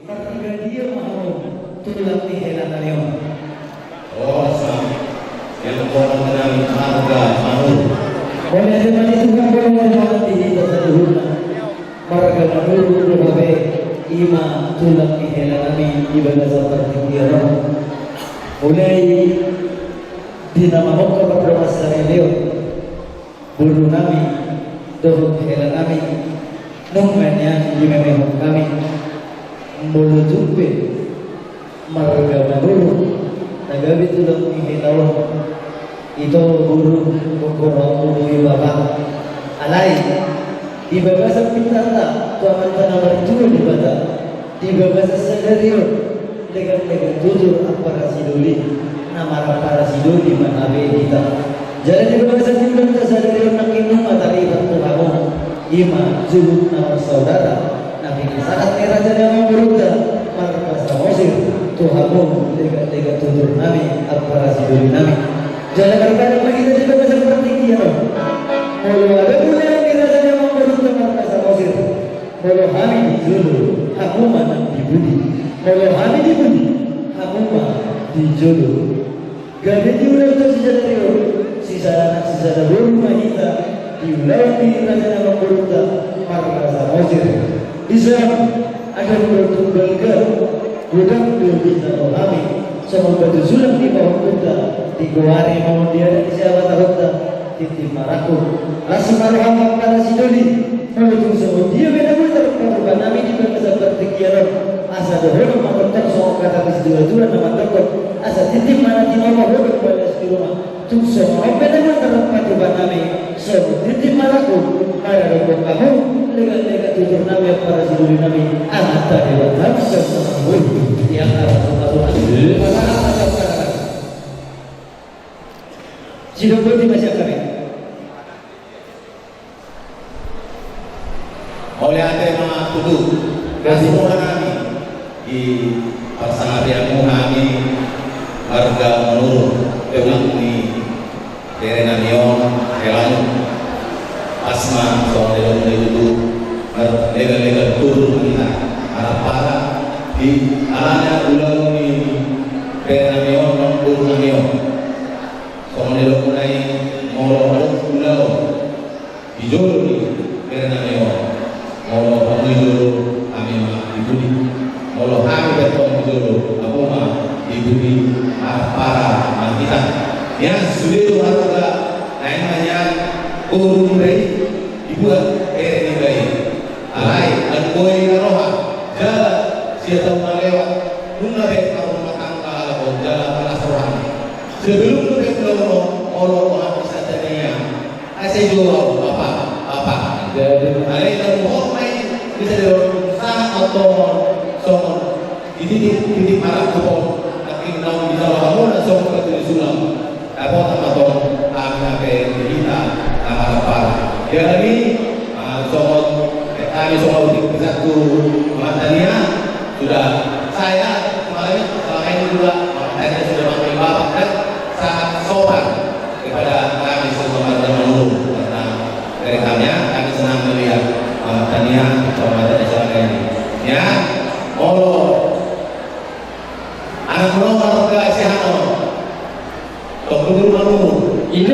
ketika dia mau tulang di helanannya. Oh, sama. Yang orang kenal harga manur. Oleh teman itu kan boleh mati di dasar huna. Marga manur berbagai ima tulang di helanami ibadah seperti dia. Mulai dinamakan kepada masyarakat Leo. Bulu nami, dohuk helanami, nungmennya di memang kami. Bulu jumpe, marga manur. Nagabi tulang di helanami. Itu guru kurang ibadah alai di bahasa pintata tuan tanah berjuru di bata di bahasa sederhana dengan jujur apa rasiduli nama para rasiduli mana kita jadi di bahasa pintata sederhana nak inum materi bertuhamu ima juru nama saudara nabi saat raja yang beruda para bahasa Mesir tuhamu dengan jujur nabi apa rasiduli nabi. Jangan berkata kita juga bisa seperti dia. Kalau ada pula yang dirasanya mau beruntung bahasa Mesir. Kalau kami dijulu, aku mana dibudi. Kalau kami dibudi, aku mana dijulu. Gak diulang terus sejati sisa anak sisa rumah kita diulang dirasanya mau beruntung bahasa Mesir. Di sana ada beruntung belga, bukan beruntung kami. Sama baju sulam di bawah kuda di goare mau dia di siapa tahuta titip maraku langsung marham pada si Dodi menuju semua dia beda betul kalau nami di bahasa bertikiran asa dohor makotan soal kata kesejujuran nama dokter asa titip mana di nama hodok pada di rumah tuh semua beda betul pada nami semua titip maraku ada dokter kamu lega tutur nami pada si Dodi nami anak tadi buat semua yang harus Sidopoti masih kami. Oleh tema tuduh kasih kami di pasangan kami harga menurun ulang di daerah Nion Helanyu asma soal itu legal turun kita arah para di alanya ulang di daerah Nion turun Nion soal mulai mau ulang hijau di daerah Nion mau hijau kami ibudi mau kami betul hijau aku mah ibudi para kita yang sudah harga namanya urun dari dibuat dari alai dan koi naroha jalan siapa lewat guna kalau makan kalau jalan para seorang sebelum orang bisa jadinya saya jual bapak jadi alai dan main bisa dilakukan atau somon titik marah kupon tapi namun bisa kamu dan somon ke sulam apa atau kami kita apa jadi somon kami somon di satu matanya sudah saya kemarin selama ini juga saya sudah memanggil bapak dan sangat sopan kepada kami semua dan menurut karena dari kami senang melihat Tania sama Tania ini ya Allah anak menolak ke Asyano Tunggu dulu itu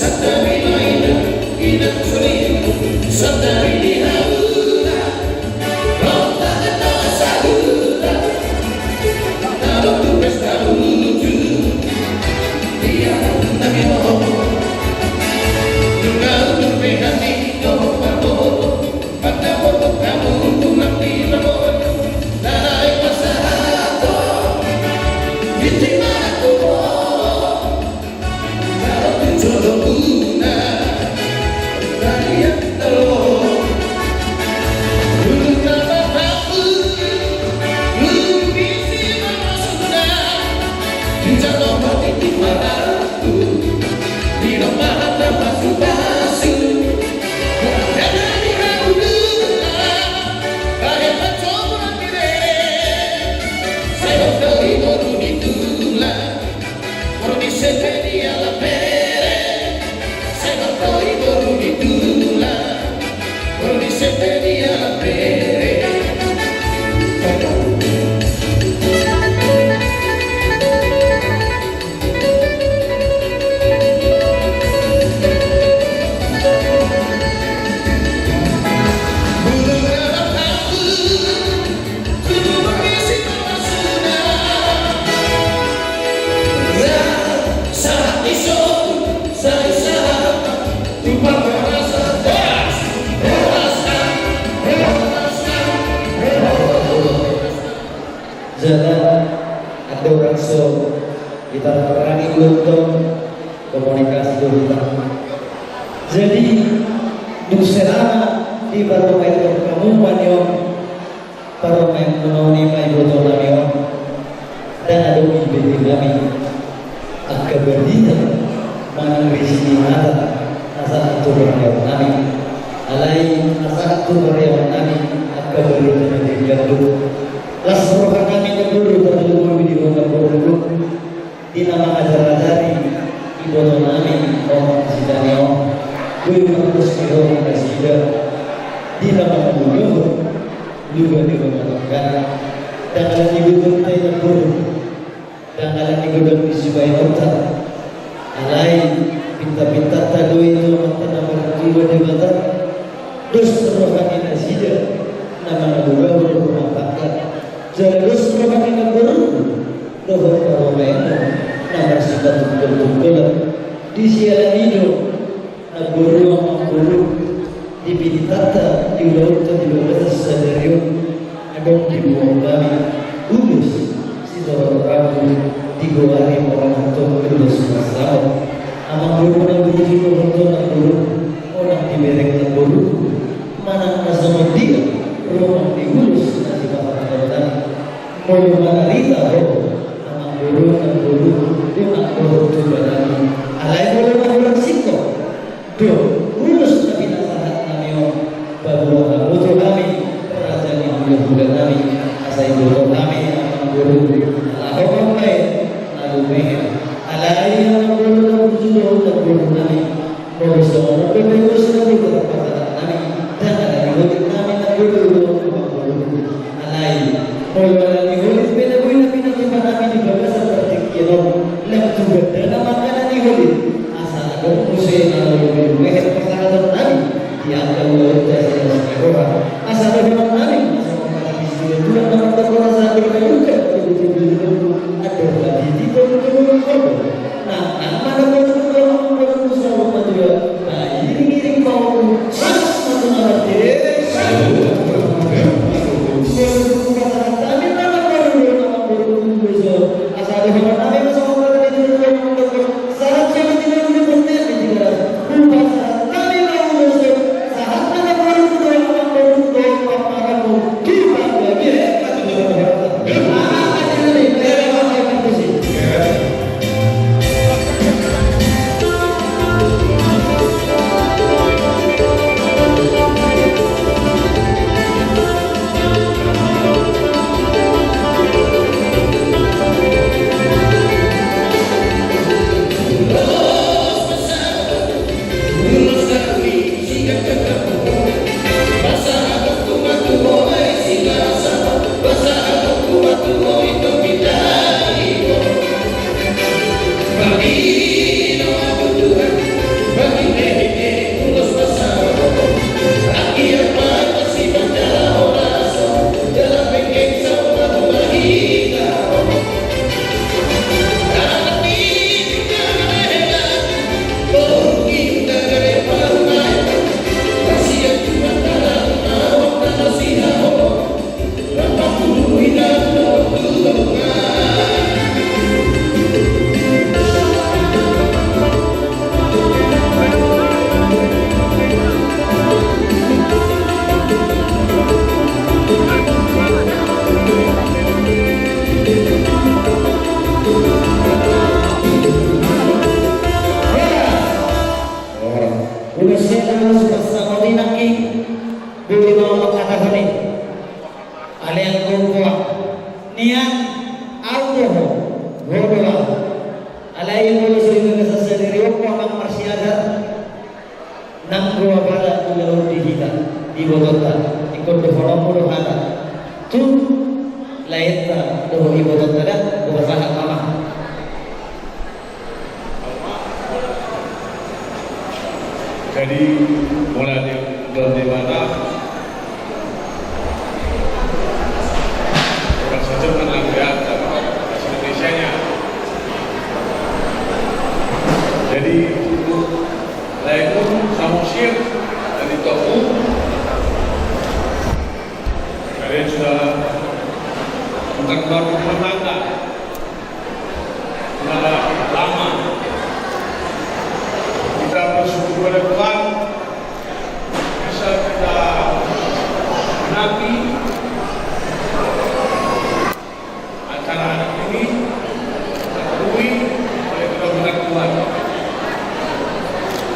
Satu Jangan ada orang so kita terani untuk komunikasi kita. Jadi selama di barometer kamu manion barometer menoni mai botol namion dan ada bibit kami agak berdita mana risini ada asa itu berlawan nami alai asa itu berlawan nami agak berdita menjadi gaduh. Lasrohan kami kedulu terlalu kami di bawah bawah di nama ajar-ajari ibu nami orang sidanyo gue terus orang kasida di nama bulu juga di bawah negara dan kalau ibu kita yang buru dan kalau ibu dan disukai otak alai pinta-pinta tado itu mata nama ibu di mata terus terrohan kasida nama bulu rumah tangga. Terus mereka yang baru doa kalau mereka nama sifat betul-betul di siaran itu na guru di bidata di laut di laut sadario ada di bawah kami ulus si orang kamu di bawah orang tua ulus masalah ama guru na guru orang di bereng na guru mana nasama dia rumah di ulus nanti bapak Mulu manarita ho, nama guru dia nak guru tu berani. Alai mulu orang siko, do urus nabi nasihat namio, baru kamu tu kami kerajaan yang bulan kami, asai guru kami nama guru. Alai orang lain, lalu meher. Alai nama guru kami, mulu semua berurus nabi berkata kami, dan ada guru kami nama guru. Alai mulu ibu kota ikut dohorong puluh hata tu lain tak doh ibu kota dah bersahat mama jadi mulai dari mana bukan saja menanggapi bahasa Indonesia-nya. Jadi untuk lainun samosir dari toku kalian sudah baru rumah tangga sudah lama. Kita bersyukur kepada Tuhan bisa kita menaati acara anak ini terpenuhi oleh kedaulatan Tuhan.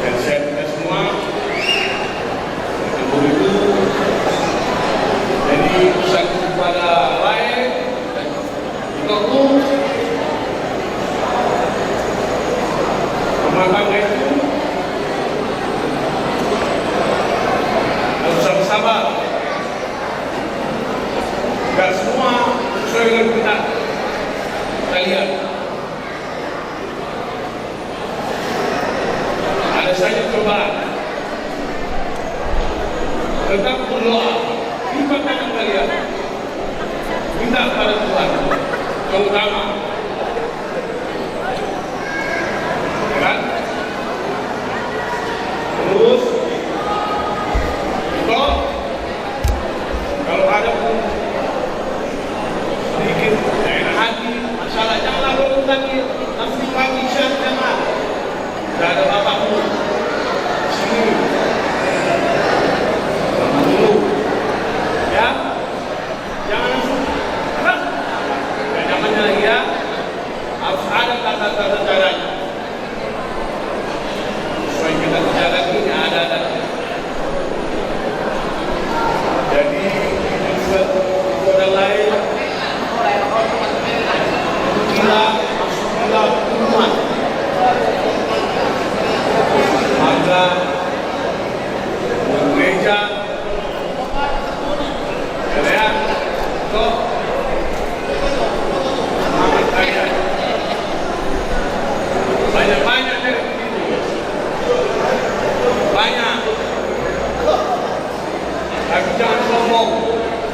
Dan saya kita semua untuk itu jadi pesan kepada lain dan untukku rumah tangga itu harus sama-sama dan semua sesuai dengan kehendak kalian. Ada saja cobaan, tetap berdoa, lipat tangan kalian, minta kepada Tuhan, terutama, kan? Terus, toh, kalau ada pun sedikit enak hati, masalah janganlah dorong lagi, nanti pagi siang jangan. Tidak ada bapakmu sini sama dulu ya, jangan langsung keras ya, zamannya lagi ya, harus ada tata caranya supaya kita tidak lagi ada jadi ini juga ada lain gila masuk gila umat maka gereja ya kok semangat kalian banyak-banyak dari ini banyak tapi jangan sombong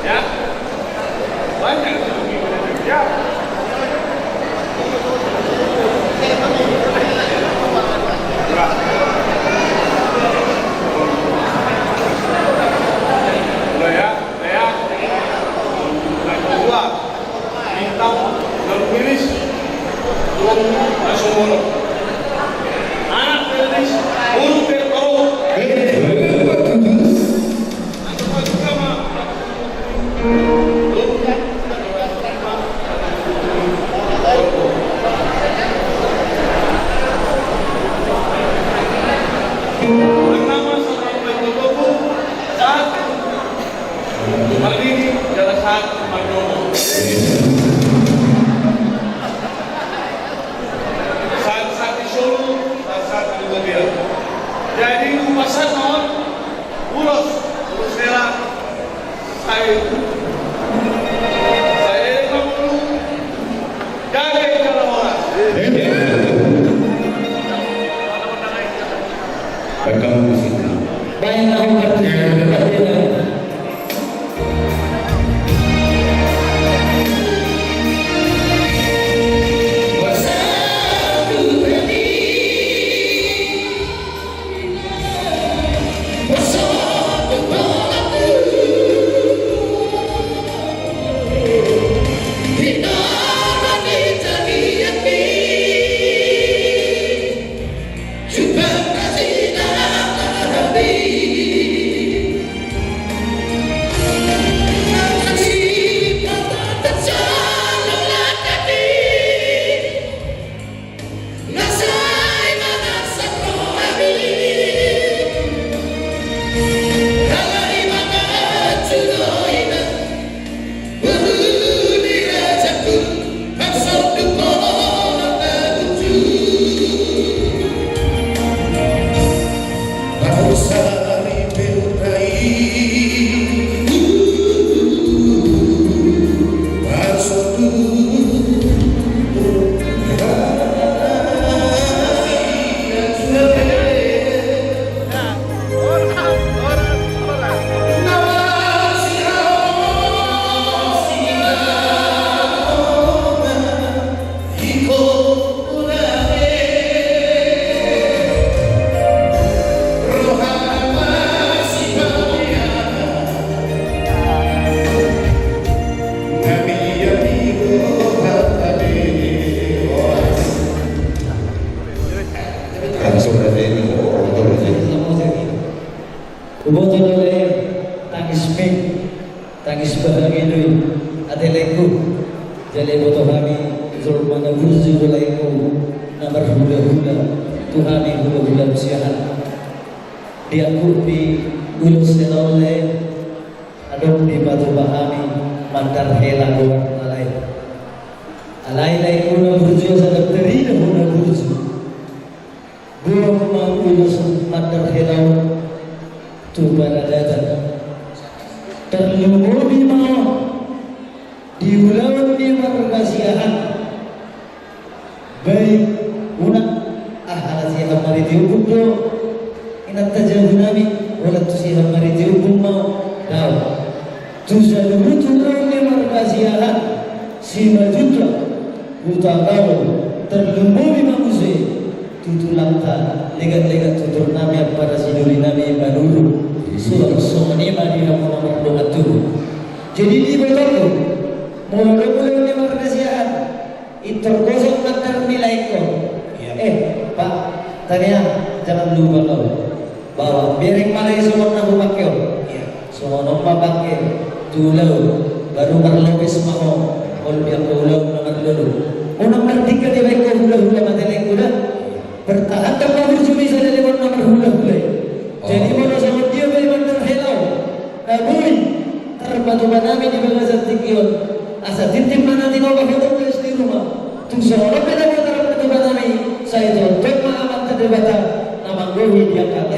ya banyak ya jadi upasan non ulos rela saya kamu jaga kalau orang kamu musik banyak orang Bangsa Kuboto oleh tangis mik, tangis bahagia dulu. Adeleku, jadi boto kami zulmana burzi ulaiku, namar hula-hula, Tuhani hula-hula usiahan. Diaku di ulus oleh adok di batu bahami, mandar hela luar alai. Alai kuna burzi sadap terina kuna burzi. Buang mau ulus mandar hela tu baradatan. Terlumuri mau diulang di margasiahan baik una ahalasiha maritiu budo inat tajabunami wala tusiha maritiu bumau daw tuzalutu di margasiahan si majuta utagaw terlumuri mamuzi tutulakta legat-legat tutur nami para sinuri nami manuru sumani mani namun doatu jadi di betul mulai di margasiahan tergosok mantar nilai ko. Pak, tanya jangan lupa kau bahwa biaring malai semua nak pakai. Semua nama pakai dulu baru berlopis mau kalau biar kau nak dulu. Orang merdeka dia baik kau hula mateleng kuda bertahan tanpa berjumi saja lewat nomor hula. Jadi mana sama dia baik mantar helau. Namun terbatu banami di bangsa tikion. Asa titim mana di bawah helau di rumah. Seorang beda antara perdebatan ini, saya contoh amat perdebatan nama gue dia kata.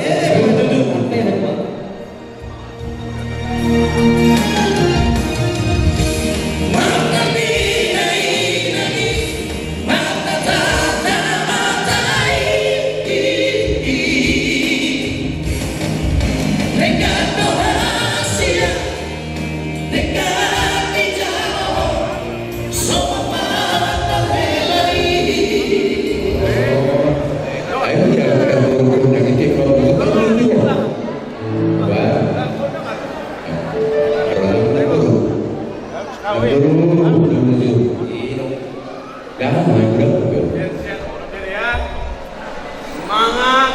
Semangat,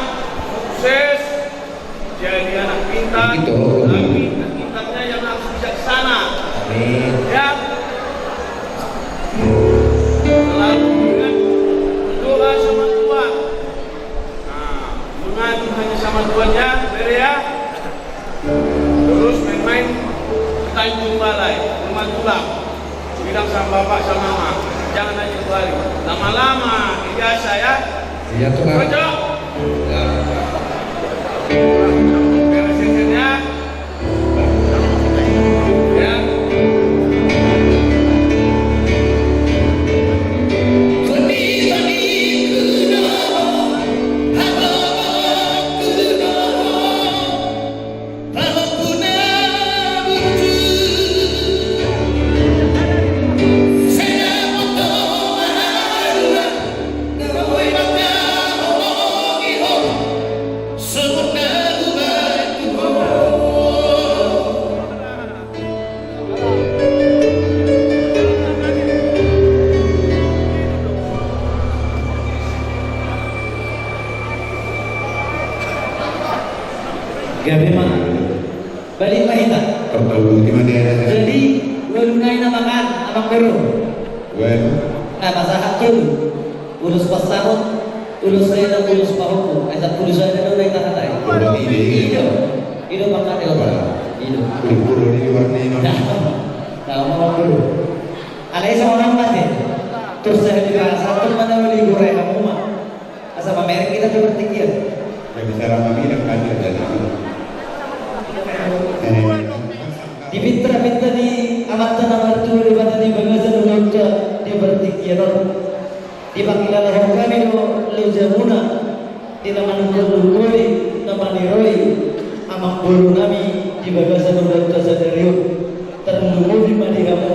sukses, jadi anak pintar, tapi pintarnya yang harus bijaksana. Ya, selalu dengan berdoa sama Tuhan. Nah, mengadu hanya sama Tuhannya, ya. Terus main-main Tanjung Balai, rumah tulang. Bilang sama bapak sama mama, jangan hanya 2 hari, lama-lama biasa ya. Iya tuh kan. Cocok. Beresin ya. Ya. Gabi mah balik mahita. Kalau di mana ya? Jadi lunai nama kan abang guru. Nah masalah tu ulus pasarut, ulus saya dan ulus pahuku. Ada ulus saya dan ulus tak ada. Itu makan dia orang. Itu. Guru di luar ni mana? Nah abang guru. Ada seorang mati. Terus saya dirasa mana beli goreng kamu mah. Asal merek kita tu bertikian. Yang bicara kami dan kami ada. Dipinta-pinta di amatan amartu di mana di bangsa Indonesia di bertikiran di panggilan orang kami lo jamuna di nama nurul nama niroi amang bolu nami di bangsa Indonesia sendiri terlalu di mana kamu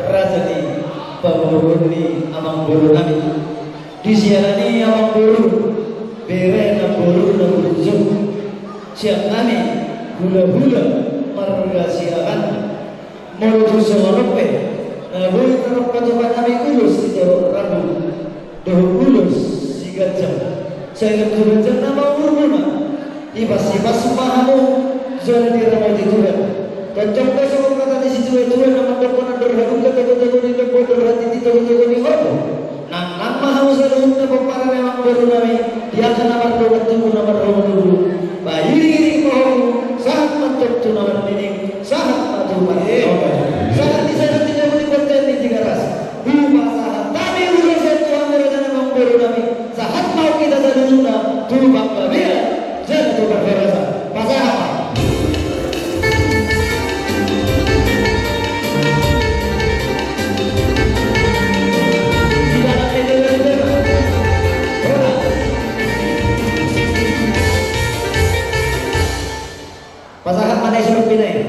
rasa di bawah di amang bolu nami di siarani amang bolu bere na bolu na ujung siap nami hula-hula margasiahan menuju Solope. Nah, boleh terus kata kami kulus di Jawa Rabu, kulus si gajah. Saya keturunan nama urmuna. Ibas-ibas pahamu Kencang ka sa kata ni si Tuwe na magkakunan dorhadong katago-tago ni Lepo dorhati tago-tago ni Orpo. Nang mahal sa loob na pagpara memang baru namin, dia akan naman berbentuk naman dulu. Bahiri ko sahat mantap tu naman dining, sahat mantap sahat di sana tidak boleh konten di tiga ras. Bupa sahat, tapi udah satu anggaran memang baru namin. Sahat mau kita jadi sudah, tu bangga dia, jadi tu berperasa. Pasahat. Pasahat mana suruh pinai?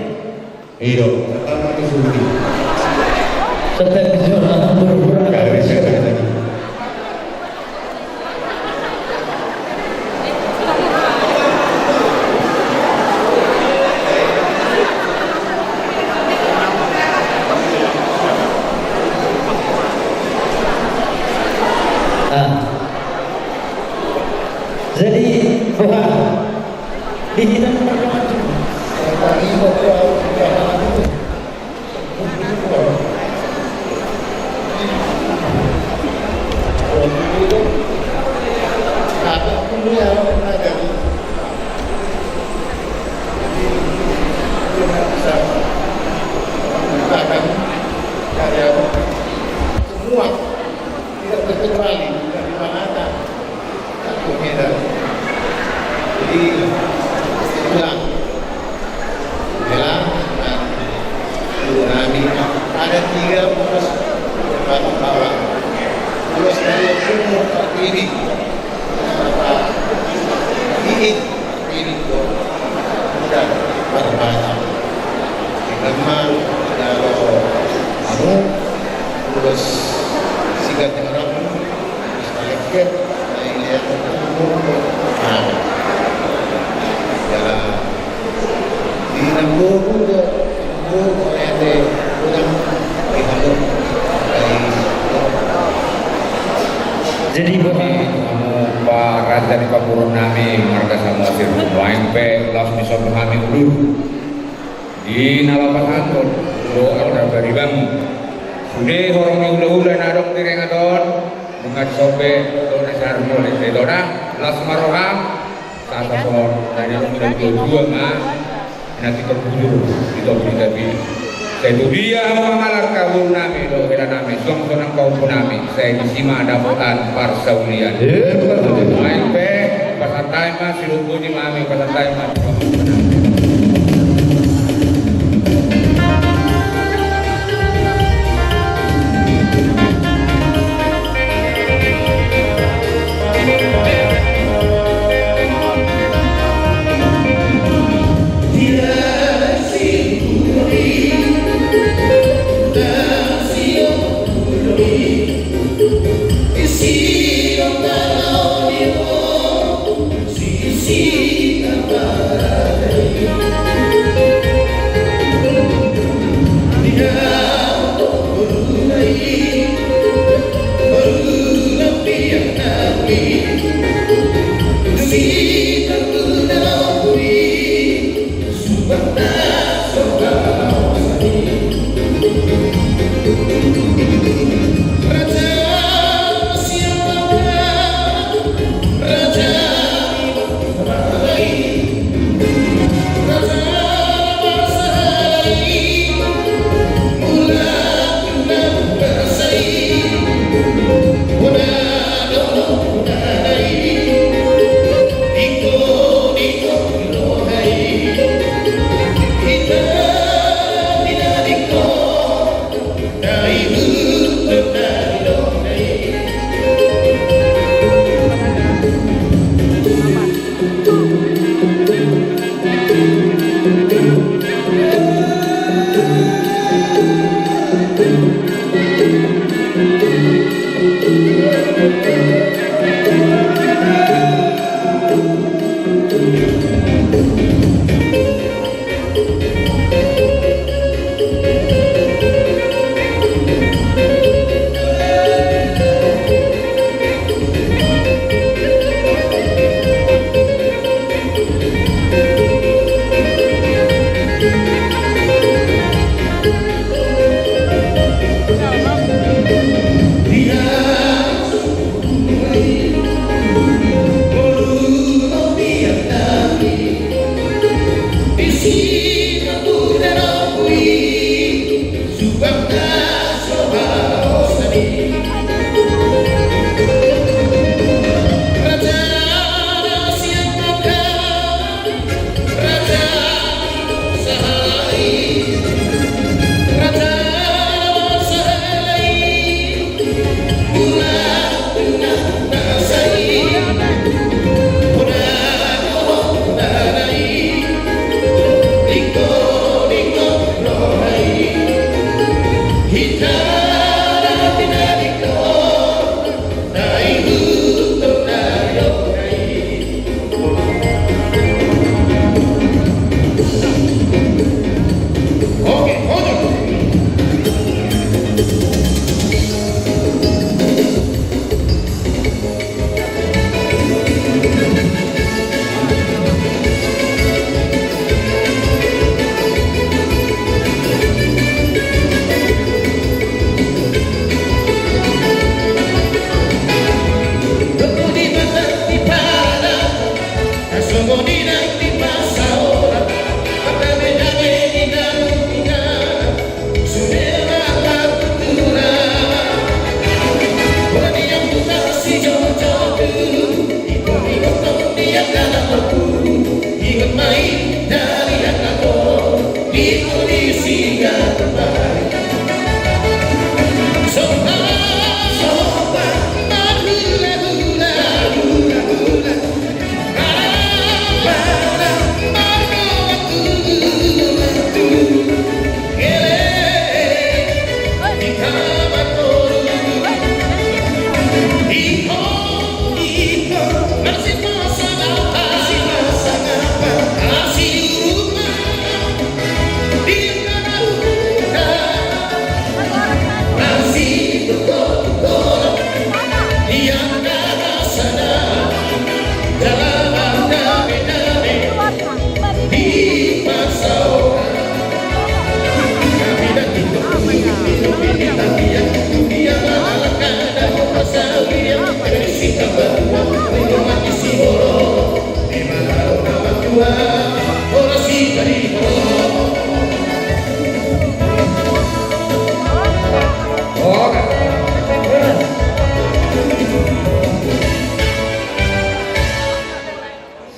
Iyo, pertama itu suruh. Sedang dijual murah-murah. Kalau bisa lagi. Jadi, di kita pertemuan semua tidak terkecuali dari mana satu medan. Jadi bilang dan tsunami ada 3 pos bawah. Terus dari sumur ini ini kok sudah berbahaya. Memang kalau terus sigat yang orang leket ini yang ya di nambung juga ada kurang dihalung jadi kamu parat dari pemurun nami marga sama sir wain pe las bisa kami ulur di nalapan hantor lo ada dari bang sudah orang yang ulah nadok tireng adon dengan sobe don asar mulai dari dona las maroham satu son dari mulai dua mah nanti terbujur di topi tapi itu dia mengalar kabur nami lo kira nami song sonang kaum nami saya disima dapotan parsaulian main pe pasantai mas silungkunya mami pasantai mas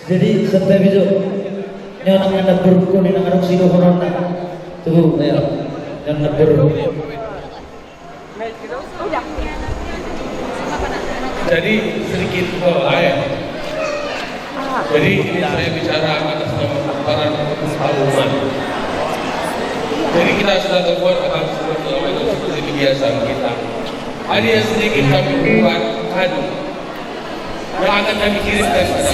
Jadi setiap itu nyonak anda berukun ini ngarang sino corona tuh ya yang neber. Jadi sedikit jadi ini saya bicara atas nama para umat. Jadi kita sudah terbuat akan seperti kebiasaan kita. Ada yang sedikit kami buat kado yang akan kami kirimkan pada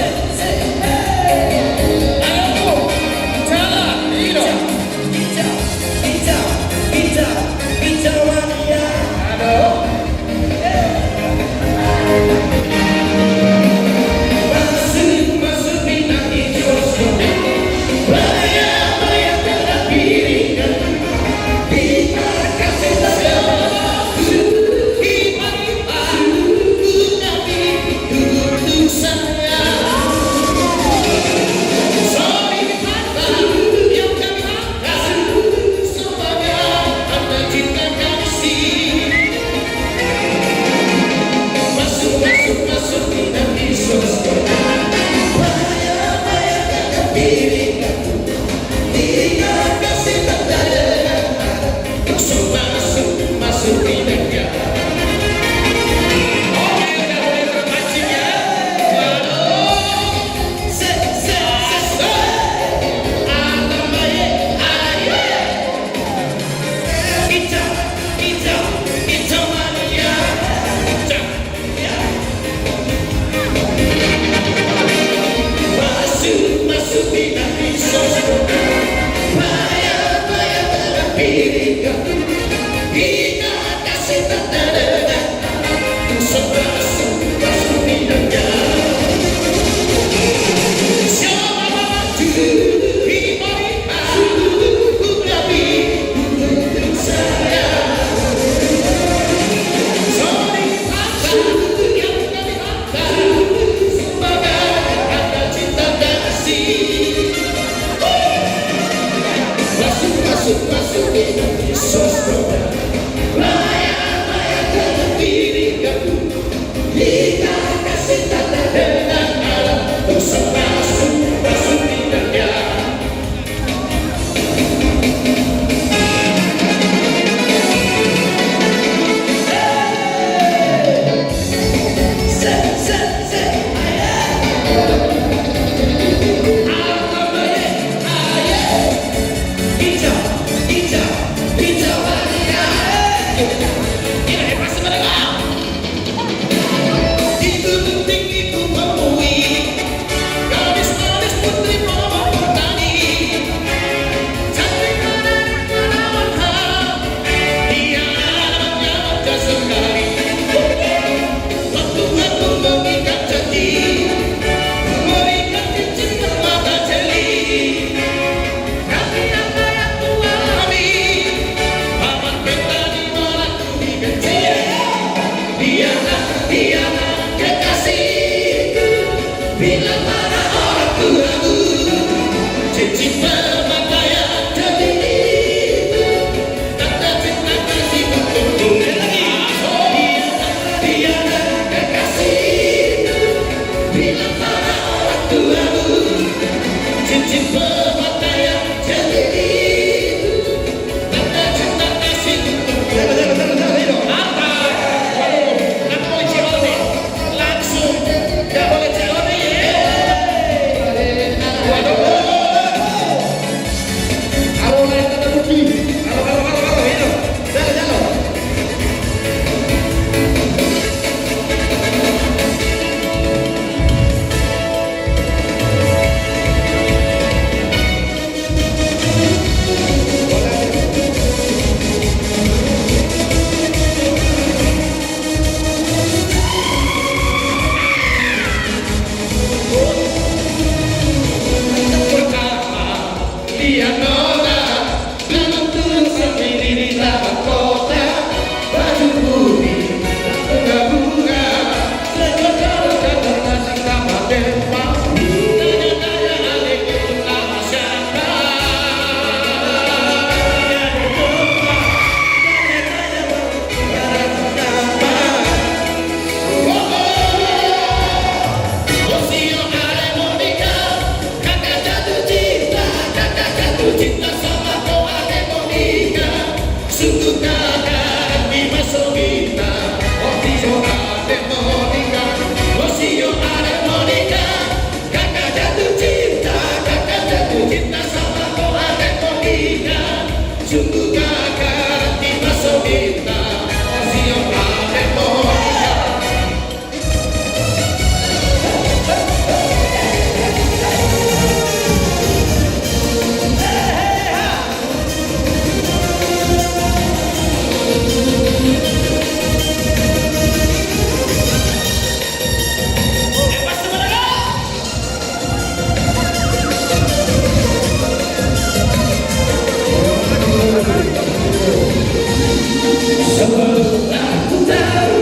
Sebelum aku tahu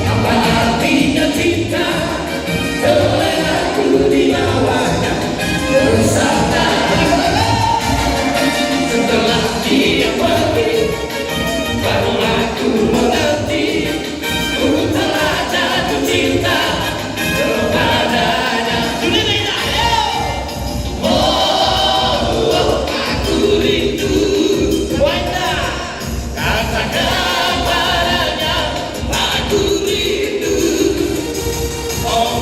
apa artinya cinta, telah aku dilawanya bersama. Setelah dia pergi, baru aku mengerti, ku telah jatuh cinta kepadanya. Sudah tidak ya? Oh, aku rindu. Wanda, katakan padanya, aku rindu. Oh,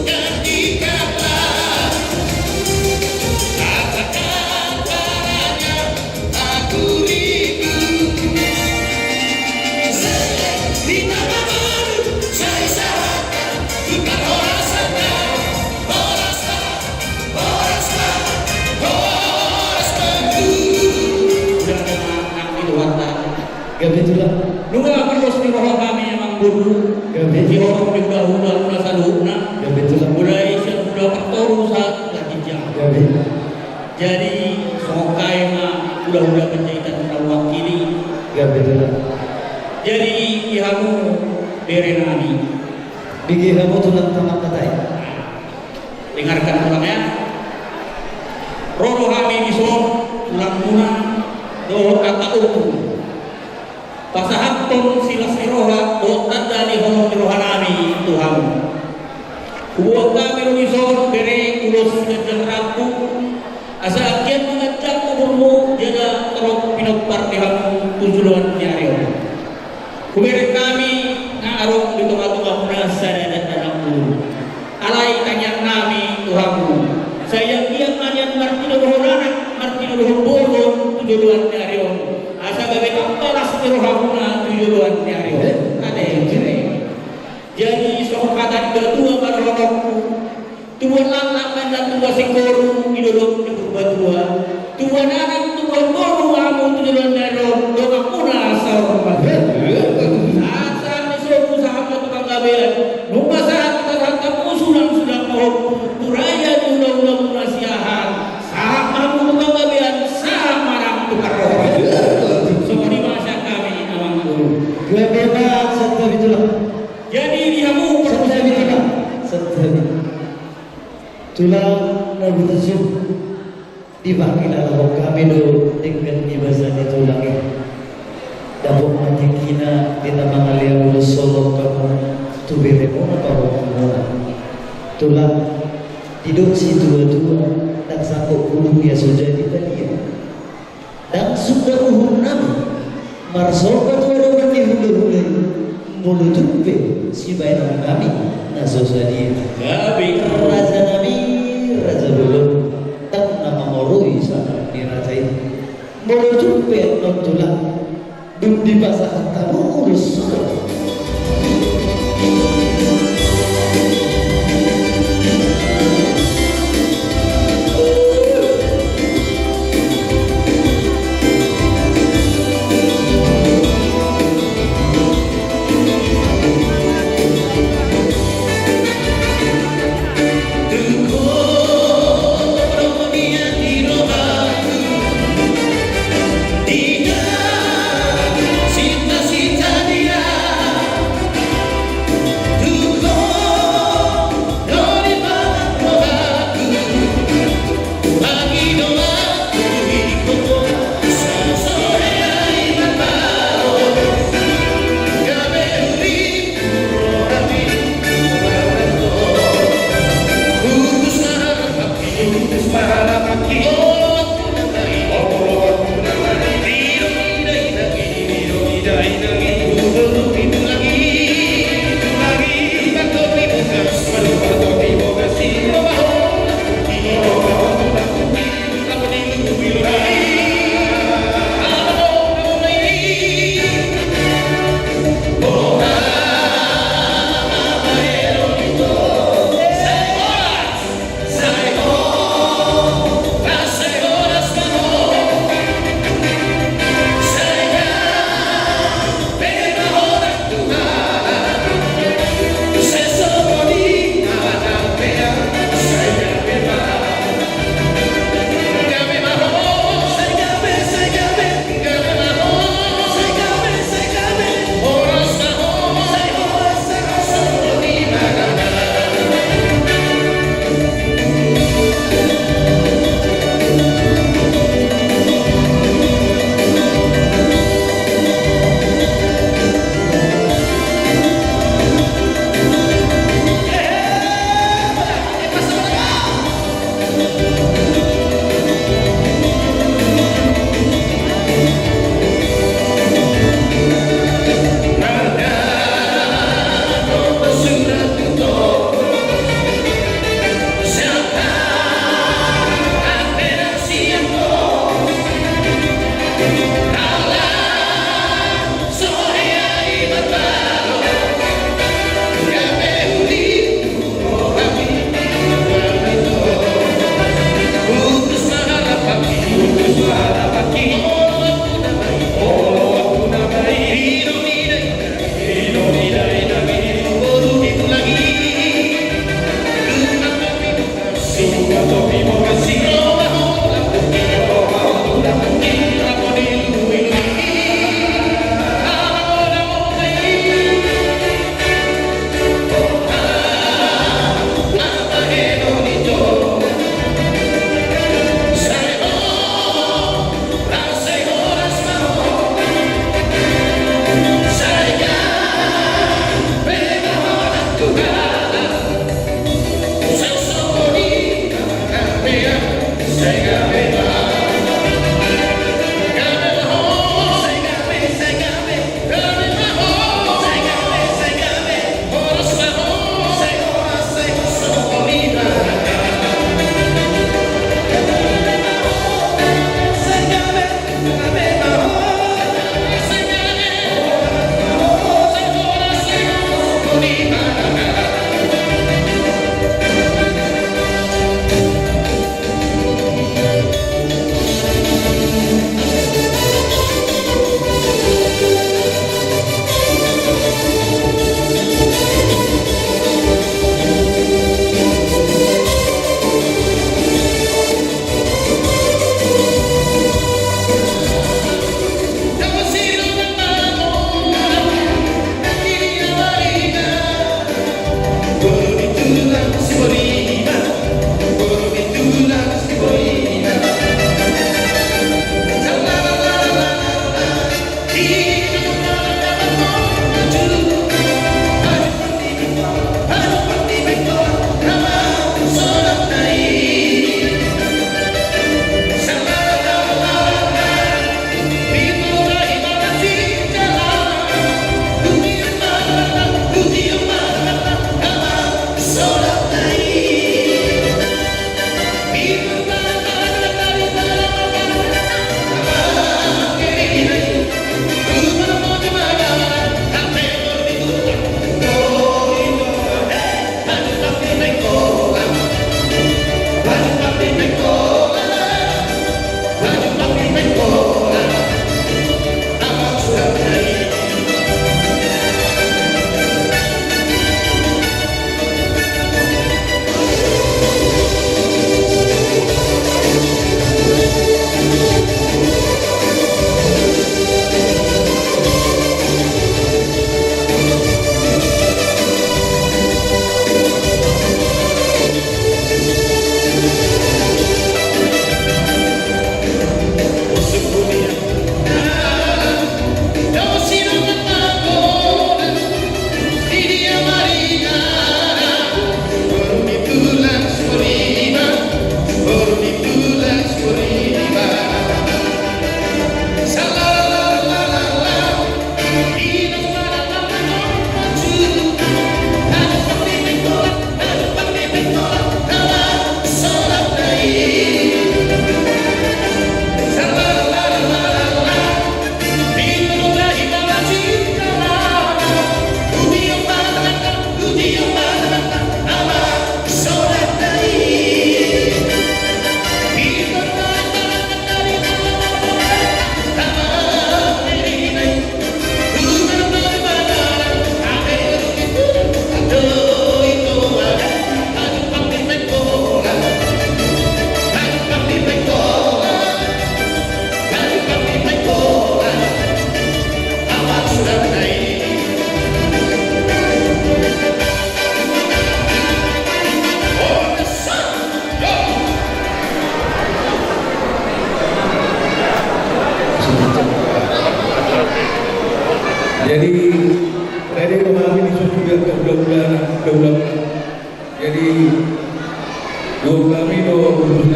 gantikanlah. Katakan padanya, aku rindu. Saya tidak malu, saya sahabat, bukan orang sana, orang sana, orang sana, orang sana. Udah ada anak di luar tanah. Gabi tulang. Nunggu perlu roh kami emang buru. Gabi Di tulang. orang juga udah saluna. Gabi tulang. Mulai sudah pertoru saat lagi jam. Gabi. Jadi semoga emang udah penjahitan udah wakili. Gabi tulang. Jadi kamu berenani. Bigi kamu tulang tamak katai. Dengarkan ulangnya. Roh kami disuruh ulang muna doa kata utuh. Pasahaton sila siroha botan dari holong rohanami Tuhan. Kuat kami rumisor beri ulos ngejang rapu. Asa akian mengejang umurmu jaga terok pinopar dihamu tunjuluan nyarion. Kuberi kami ngarok di tengah-tengah merasa dan anakmu. Alai kanyang nami Tuhanmu. Sayang dia kanyang martino rohana, martino rohbolon tunjuluan nyarion. Asa gawe kampelas rohana tunjuluan nyarion. Ada yang cerai. Jadi sohkatan berdua barokku. Tuan lanang dan tua singgoru idolok di berdua. Tuan anak tuan boru amu tunjuluan nyarion. Doa puna sorbat. Asa disuruh sahabat tukang gabean. Numpa saat terhadap usulan sudah mau kuraya undang-undang nasihat. Saat kamu tukang gabean sama orang tukar roh. Seperti masa kami awang guru. Gabi bebas setabi tulang. Jadi diamu Setabi tulang. Setabi. Tulang nabi tersuk. Dipanggil Allah kami dulu dengan ibasanya tulangnya. Dapur mati kina kita mengalir ulus solo kamu tu bete mona kamu mona tulang hidup si dua-dua dan sanggup bulu ya sudah dia dan sudah uhur nabi marsoka tu ada bani hulu-hulu mulu jumpe si bayi kami nasosa dia Gabi raja nabi raja dulu tak nama morui sana di raja itu mulu jumpe non tulang di pasangan tamu urus. Cita-cita dia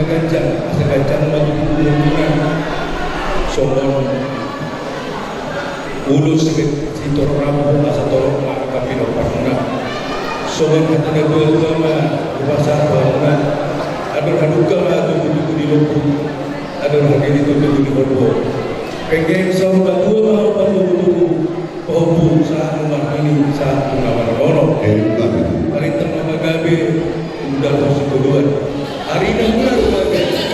ganjang matutulungan somon ulo sikit sito rambo asa tolong kapilo paruna somon hatana dua ma bahasa paruna ada haduka ma tubuh di lopo ada lagi itu tubuh di lopo pengen sama dua ma tubuh pohon saat rumah ini saat pengawan kono hari tengah magabe udah posisi kedua hari ini bulan magabe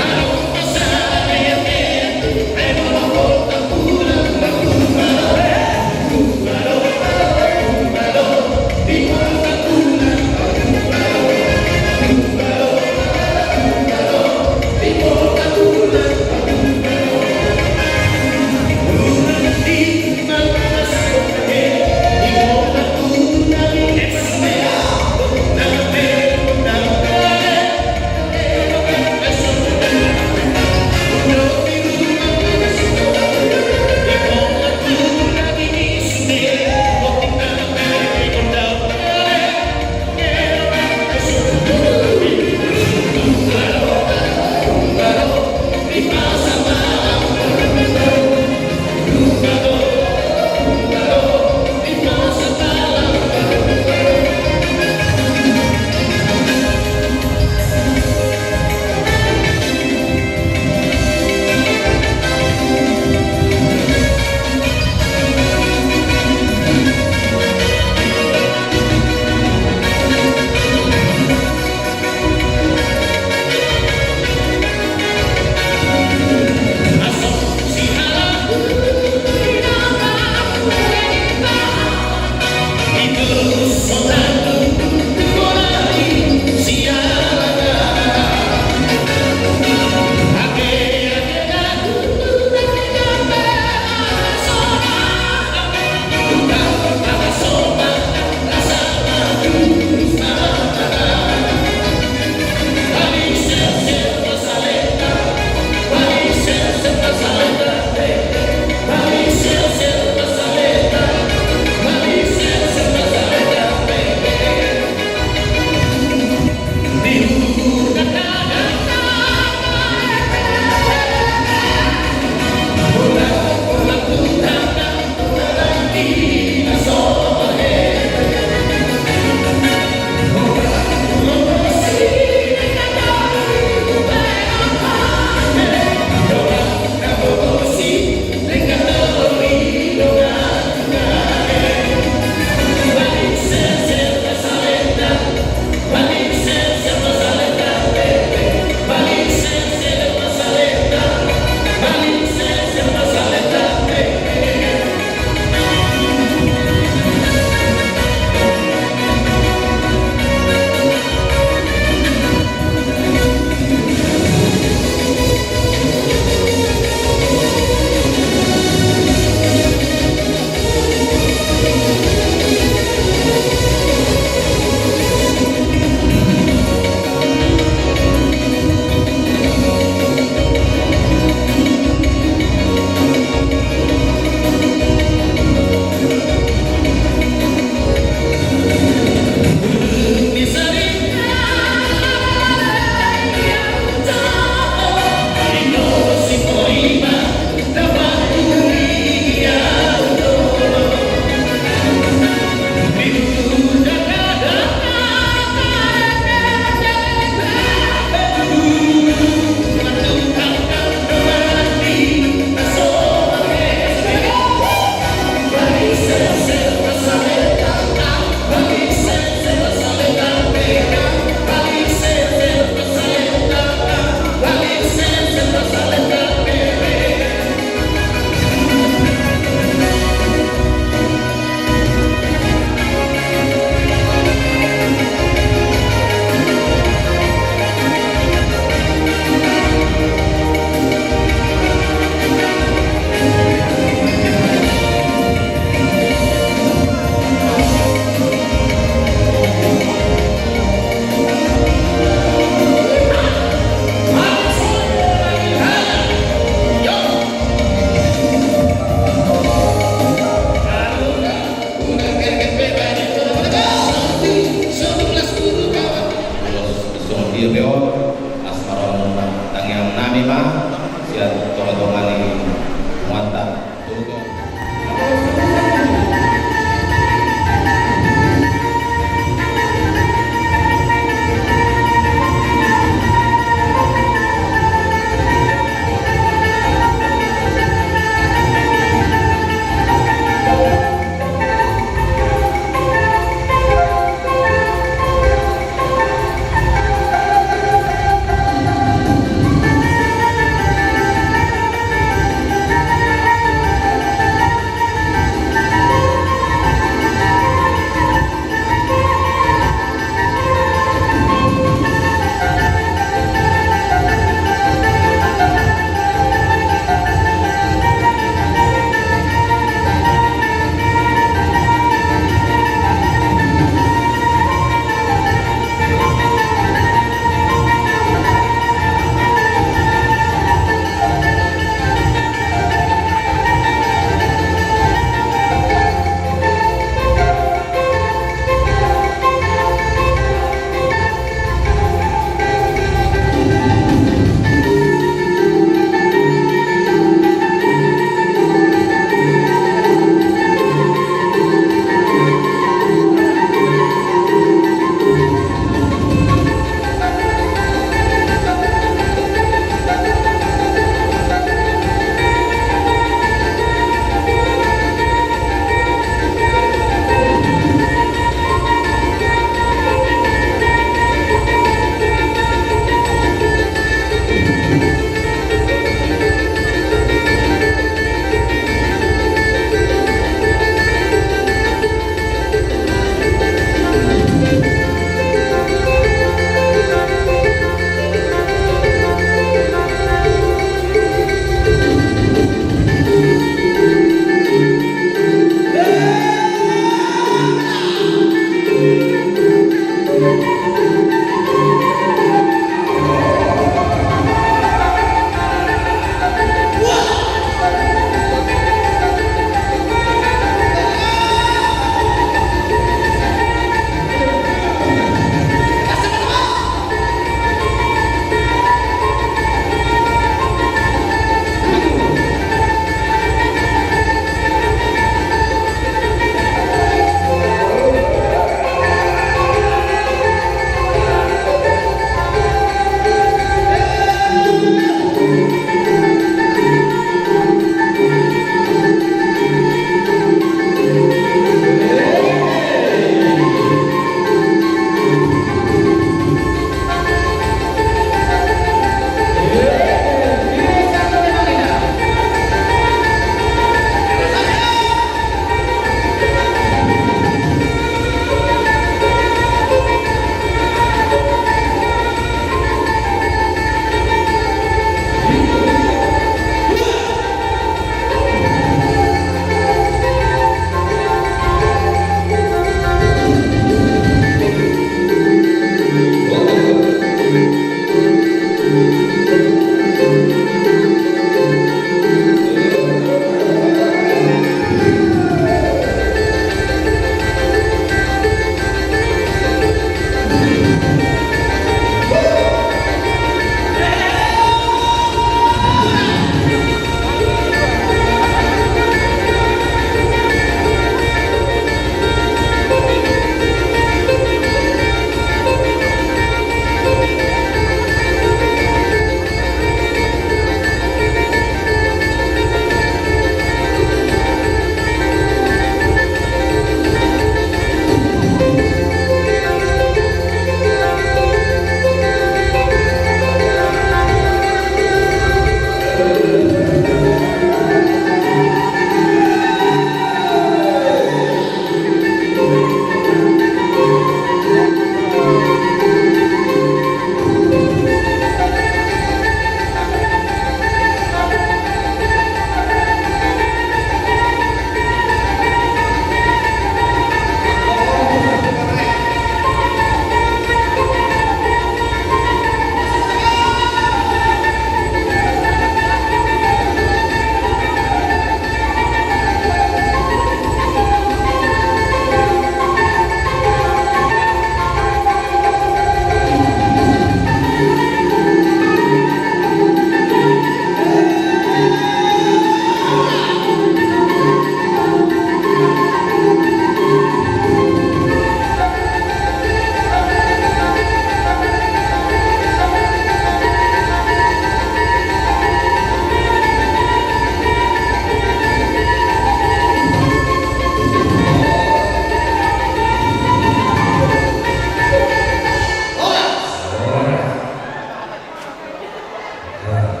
Ya.